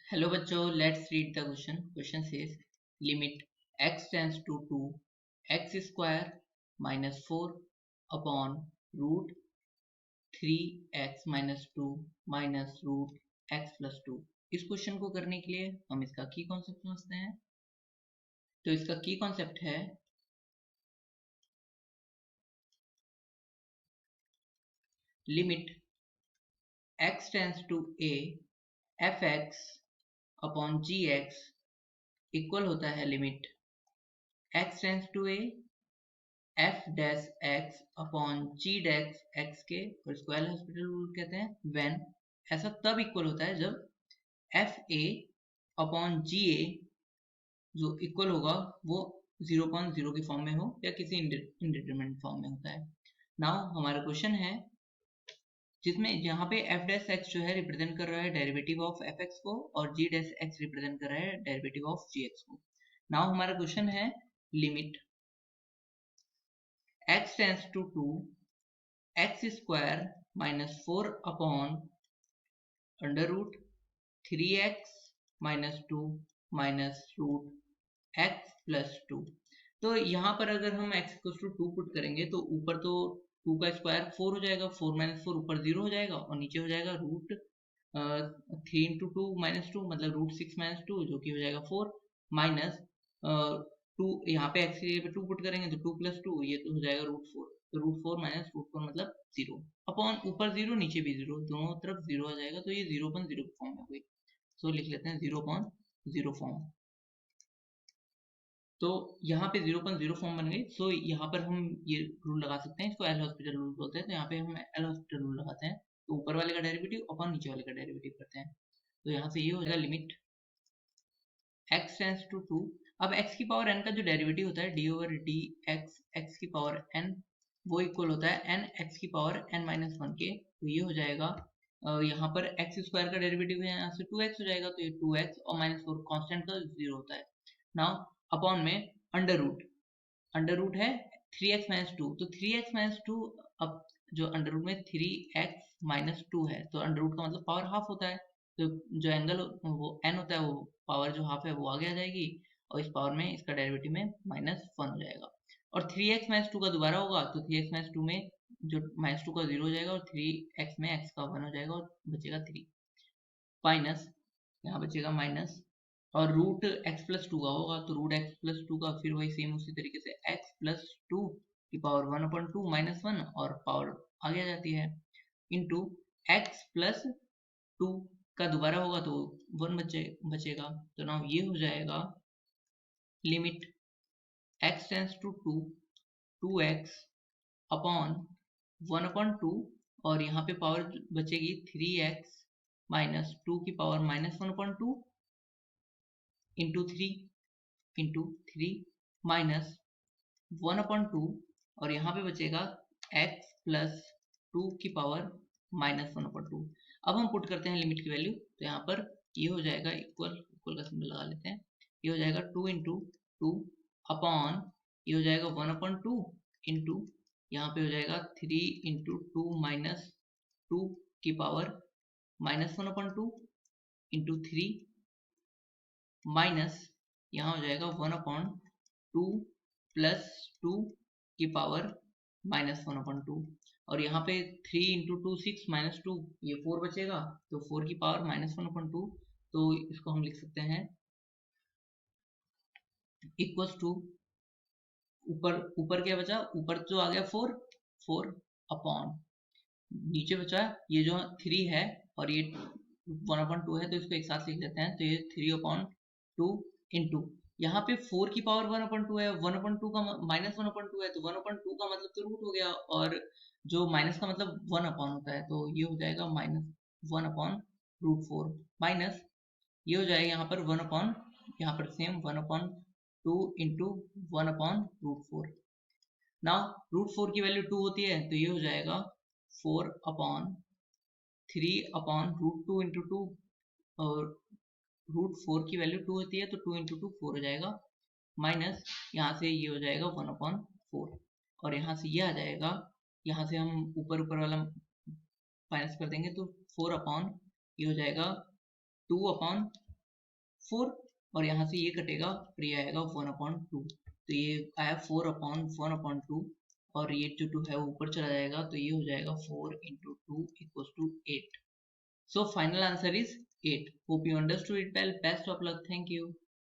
Hello बच्चों, let's read the question. Question says limit x tends to 2 x square minus 4 upon root 3x minus 2 minus root x plus 2। इस question को करने के लिए हम इसका की कॉन्सेप्ट समझते हैं। तो इसका की कॉन्सेप्ट है limit x tends to a fx upon gx equal होता है limit x tends to a f dash x upon g dash x के, और इसको एल हॉस्पिटल रूल कहते हैं। व्हेन ऐसा तब इक्वल होता है जब एफ ए अपॉन जी ए जो इक्वल होगा वो 0.0 के फॉर्म में हो या किसी इंडिटरमिनेट फॉर्म में होता है। नाउ हमारा क्वेश्चन है जिसमें यहाँ पे एफ डैश एक्स जो है रिप्रेजेंट कर रहा है डेरिवेटिव ऑफ एफ एक्स को, और जी डैश एक्स रिप्रेजेंट कर रहा है डेरिवेटिव ऑफ जी एक्स को। नाउ हमारा क्वेश्चन है limit x tends to 2 x square minus 4 upon under root 3x minus 2 minus root x plus 2। तो यहाँ पर अगर हम x इक्वल टू 2 पुट करेंगे तो ऊपर तो 2 का स्क्वायर 4 हो जाएगा, 4 माइनस 4 ऊपर 0 हो जाएगा, और नीचे हो जाएगा रूट 3 इंटू 2 माइनस 2 मतलब रूट 6 माइनस 2 जो कि हो जाएगा 4 माइनस 2। यहाँ पे x के 2 पुट करेंगे तो 2 प्लस 2 ये तो हो जाएगा रूट 4। तो रूट 4 माइनस रूट 4 मतलब 0 अपॉन ऊपर 0 नीचे भी 0, दोनों तरफ 0 आ जाएगा, तो ये 0.0 के फॉर्म में हुई। सो लिख लेते हैं 0.0 फॉर्म। तो यहाँ पे 0.0 फॉर्म बन गई। सो यहाँ पर हम ये रूल लगा सकते हैं, इसको एल हॉस्पिटल रूल बोलते हैं। तो यहाँ पे हम एल हॉस्पिटल रूल लगाते हैं, तो ऊपर वाले का डेरिवेटिव अपॉन नीचे वाले का डेरिवेटिव करते हैं। तो यहाँ से ये हो जाएगा लिमिट x टेंड्स टू 2। अब x की पावर n का जो डेरिवेटिव होता है d over D x x की पावर n वो इक्वल होता है n x की पावर n माइनस 1 के। तो ये हो जाएगा यहाँ पर x स्क्वायर का डेरिवेटिव है, यहाँ से 2x हो जाएगा, तो ये 2x और माइनस 4 कॉन्स्टेंट का 0 होता है। नाउ अपॉन में अंडर रूट है 3x माइनस 2, तो 3x माइनस 2, अब जो अंडर रूट में 3x माइनस 2 है तो अंडर रूट का मतलब पावर हाफ होता है। तो जो एंगल वो n होता है वो पावर जो हाफ है वो आगे आ जाएगी, और इस पावर में इसका डेरिवेटिव में माइनस 1 हो जाएगा। और 3x माइनस 2 का दोबारा होगा तो 3x माइनस 2 में जो माइनस 2 का 0 हो जाएगा, और 3x में x का 1 हो जाएगा और बचेगा 3 माइनस, यहाँ बचेगा माइनस, और रूट एक्स प्लस 2 का होगा तो रूट एक्स प्लस 2 का फिर वही सेम उसी तरीके से एक्स प्लस 2 की पावर 1/2 माइनस 1, और पावर आगे आ जाती है इंटू एक्स प्लस 2 का दोबारा होगा तो 1 बचेगा। तो नाउ ये हो जाएगा limit x tends to 2 2x upon 1/2, और यहाँ पे पावर बचेगी 3x माइनस 2 की पावर माइनस 1/2 इंटू 3 माइनस 1/2, और यहाँ पे बचेगा x प्लस 2 की पावर माइनस 1/2। अब हम पुट करते हैं लिमिट की वैल्यू, तो यहाँ पर ये हो जाएगा इक्वल का सिंबल लगा लेते हैं। ये हो जाएगा 2 इंटू 2 अपॉन ये हो जाएगा 1/2 इंटू यहाँ पे हो जाएगा 3 इंटू 2 माइनस 2 की पावर माइनस 1/2 इंटू 3 माइनस यहाँ हो जाएगा 1/2 प्लस 2 की पावर माइनस 1/2, और यहाँ पे 3 इंटू 2 6 माइनस 2 ये 4 बचेगा, तो 4 की पावर माइनस 1/2। तो इसको हम लिख सकते हैं इक्वल्स टू, ऊपर ऊपर क्या बचा, ऊपर जो आ गया 4 अपॉन नीचे बचा ये जो 3 है और ये 1/2 है, तो इसको एक साथ लिख लेते हैं। तो ये 3/2 इंटू यहाँ पे 4 की पावर 1/2 है, 1/2 का माइनस 1/2 है, तो 1/2 का मतलब तो रूट हो गया, और जो माइनस का मतलब 1 अपॉन होता है, तो ये हो जाएगा माइनस 1/√4 माइनस ये हो जाएगा यहाँ पर 1 अपॉन, यहाँ पर सेम 1/2 इंटू 1/√4। नाउ √4 की वैल्यू 2 होती है, तो ये हो जाएगा 4/3/√2 इंटू 2, और √4 की वैल्यू 2 होती है तो 2 इंटू 2 4 हो जाएगा, माइनस यहाँ से ये हो जाएगा 1/4, और यहाँ से ये आ जाएगा, यहाँ से हम ऊपर ऊपर वाला माइनस कर देंगे तो 4 अपॉन ये हो जाएगा 2/4 4 और यहाँ से ये कटेगा और ये आएगा 1/2, तो ये आया 4/1/2 और ये जो 2 है वो ऊपर चला जाएगा, तो ये हो जाएगा 4 × 2 = 8. So final answer is 8. Hope you understood it well. Best of luck. Thank you.